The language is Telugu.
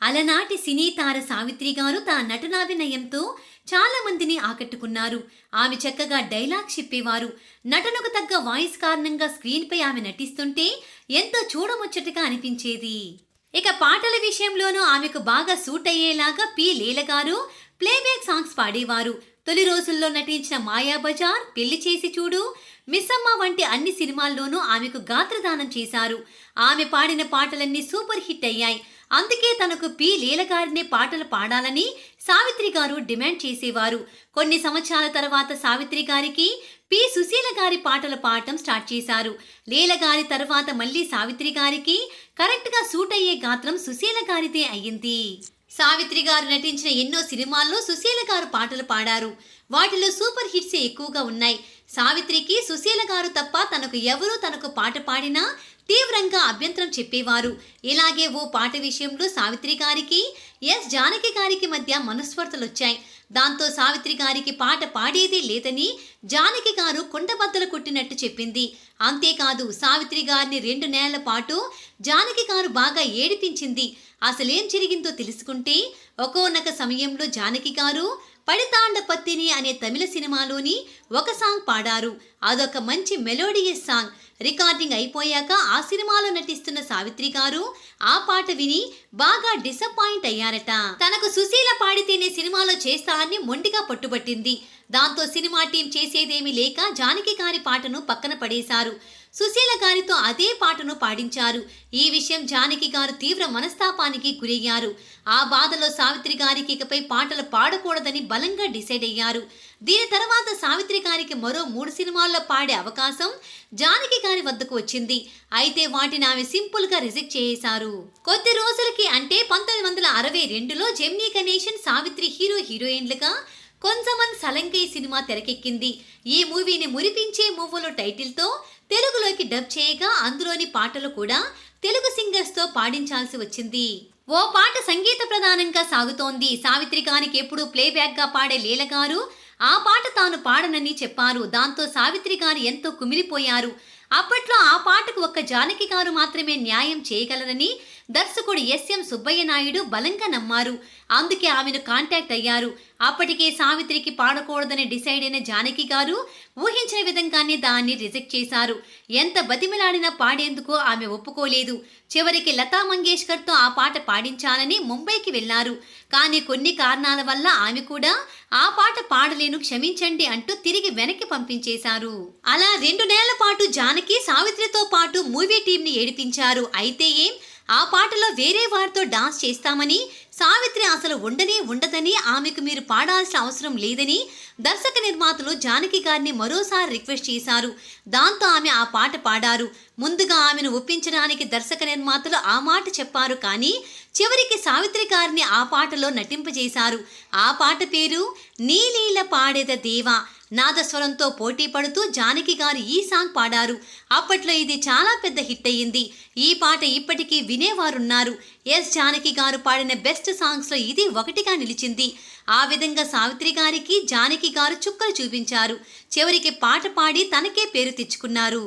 అలనాటి సినీ తార సావిత్రి గారు తన నటనాభినయంతో చాలా మందిని ఆకట్టుకున్నారు. ఆమె చక్కగా డైలాగ్ చెప్పేవారు. నటనకు తగ్గ వాయిస్ కారణంగా స్క్రీన్ పై ఆమె నటిస్తుంటే ఎంతో చూడముచ్చటగా అనిపించేది. ఇక పాటల విషయంలోనూ ఆమెకు బాగా సూట్ అయ్యేలాగా పి లీల గారు ప్లేబ్యాక్ సాంగ్స్ పాడేవారు. తొలి రోజుల్లో నటించిన మాయాబజార్, పెళ్లి చేసి చూడు, మిస్సమ్మ వంటి అన్ని సినిమాల్లోనూ ఆమెకు గాత్రదానం చేశారు. ఆమె పాడిన పాటలన్నీ సూపర్ హిట్ అయ్యాయి. అందుకే తనకు పి లీల గారినే పాటలు పాడాలని సావిత్రి గారు డిమాండ్ చేసేవారు. కొన్ని సంవత్సరాల తర్వాత సావిత్రి గారికి పి సుశీల గారి పాటలు పాడటం స్టార్ట్ చేశారు. లీల గారి తర్వాత మళ్ళీ సావిత్రి గారికి కరెక్ట్ గా సూట్ అయ్యే గాత్రం సుశీల గారిదే అయ్యింది. సావిత్రి గారు నటించిన ఎన్నో సినిమాల్లో సుశీల గారు పాటలు పాడారు. వాటిలో సూపర్ హిట్స్ ఎక్కువగా ఉన్నాయి. సావిత్రికి సుశీల గారు తప్ప తనకు పాట పాడినా తీవ్రంగా అభ్యంతరం చెప్పేవారు. ఇలాగే ఓ పాట విషయంలో సావిత్రి గారికి ఎస్ జానకి గారికి మధ్య మనస్పర్ధలొచ్చాయి. దాంతో సావిత్రి గారికి పాట పాడేదే లేదని జానకి గారు కుండబద్దలు కొట్టినట్టు చెప్పింది. అంతేకాదు సావిత్రి గారిని 2 నెలల పాటు జానకి గారు బాగా ఏడిపించింది. అసలేం జరిగిందో తెలుసుకుంటే ఒకోనొక సమయంలో జానకి గారు పడితాండ పత్తిని అనే తమిళ సినిమాలోని ఒక సాంగ్ పాడారు. అదొక మంచి మెలోడియస్ సాంగ్. రికార్డింగ్ అయిపోయాక ఆ సినిమాలో నటిస్తున్న సావిత్రి గారు ఆ పాట విని బాగా డిసప్పాయింట్ అయ్యారట. తనకు సుశీల పాడితేనే సినిమాలో చేస్తా అని మొండిగా పట్టుబట్టింది. దాంతో సినిమా టీం చేసేదేమీ లేక జానకి గారి పాటను పక్కన పడేశారు. సుశీల గారితో అదే పాటను పాడించారు. ఈ విషయం జానకి గారు తీవ్ర మనస్తాపానికి గురయ్యారు. ఆ బాధలో సావిత్రి గారికి ఇకపై పాటలు పాడకూడదని బలంగా డిసైడ్ అయ్యారు. దీని తర్వాత సావిత్రి గారికి మరో 3 సినిమాల్లో పాడే అవకాశం జానకి గారి వద్దకు వచ్చింది. అయితే వాటిని ఆమె సింపుల్ గా రిజెక్ట్ చేశారు. కొద్ది రోజులకి అంటే 1962లో జెమినీ గణేశన్, సావిత్రి హీరోయిన్లుగా కొంచెమన్ సలంకై సినిమా తెరకెక్కింది. ఈ మూవీని మురిపించే మూవీలో టైటిల్తో తెలుగులోకి డబ్ చేయగా అందులోని పాటలు కూడా తెలుగు సింగర్స్ తో పాడించాల్సి వచ్చింది. ఓ పాట సంగీత ప్రధానంగా సాగుతోంది. సావిత్రి గారికి ఎప్పుడు ప్లేబ్యాక్ గా పాడే లీల గారు ఆ పాట తాను పాడనని చెప్పారు. దాంతో సావిత్రి గారు ఎంతో కుమిలిపోయారు. అప్పట్లో ఆ పాటకు ఒక్క జానకి గారు మాత్రమే న్యాయం చేయగలరని దర్శకుడు ఎస్ఎం సుబ్బయ్య నాయుడు బలంగా నమ్మారు. అందుకే ఆమెను కాంటాక్ట్ అయ్యారు. అప్పటికే సావిత్రికి పాడకూడదని డిసైడ్ అయిన జానకి గారు ఊహించిన విధంగానే దాన్ని రిజెక్ట్ చేశారు. ఎంత బతిమిలాడినా పాడేందుకు ఆమె ఒప్పుకోలేదు. చివరికి లతా మంగేష్కర్తో ఆ పాట పాడించాలని ముంబైకి వెళ్లారు. కానీ కొన్ని కారణాల వల్ల ఆమె కూడా ఆ పాట పాడలేను, క్షమించండి అంటూ తిరిగి వెనక్కి పంపించేశారు. అలా 2 నెలల పాటు జానకి సావిత్రితో పాటు మూవీ టీంని ఏడిపించారు. అయితే ఆ పాటలో వేరే వారితో డాన్స్ చేస్తామని, సావిత్రి అసలు ఉండదని, ఆమెకు మీరు పాడాల్సిన అవసరం లేదని దర్శక నిర్మాతలు జానకి గారిని మరోసారి రిక్వెస్ట్ చేశారు. దాంతో ఆమె ఆ పాట పాడారు. ముందుగా ఆమెను ఒప్పించడానికి దర్శక నిర్మాతలు ఆ మాట చెప్పారు. కానీ చివరికి సావిత్రి గారిని ఆ పాటలో నటింపజేశారు. ఆ పాట పేరు నీలీల పాడెద దేవా. నాదస్వరంతో పోటీ పడుతూ జానకి గారు ఈ సాంగ్ పాడారు. అప్పట్లో ఇది చాలా పెద్ద హిట్ అయ్యింది. ఈ పాట ఇప్పటికీ వినేవారున్నారు. ఎస్ జానకి గారు పాడిన బెస్ట్ సాంగ్స్ లో ఇది ఒకటిగా నిలిచింది. ఆ విధంగా సావిత్రి గారికి జానకి గారు చుక్కలు చూపించారు. చివరికి పాట పాడి తనకే పేరు తెచ్చుకున్నారు.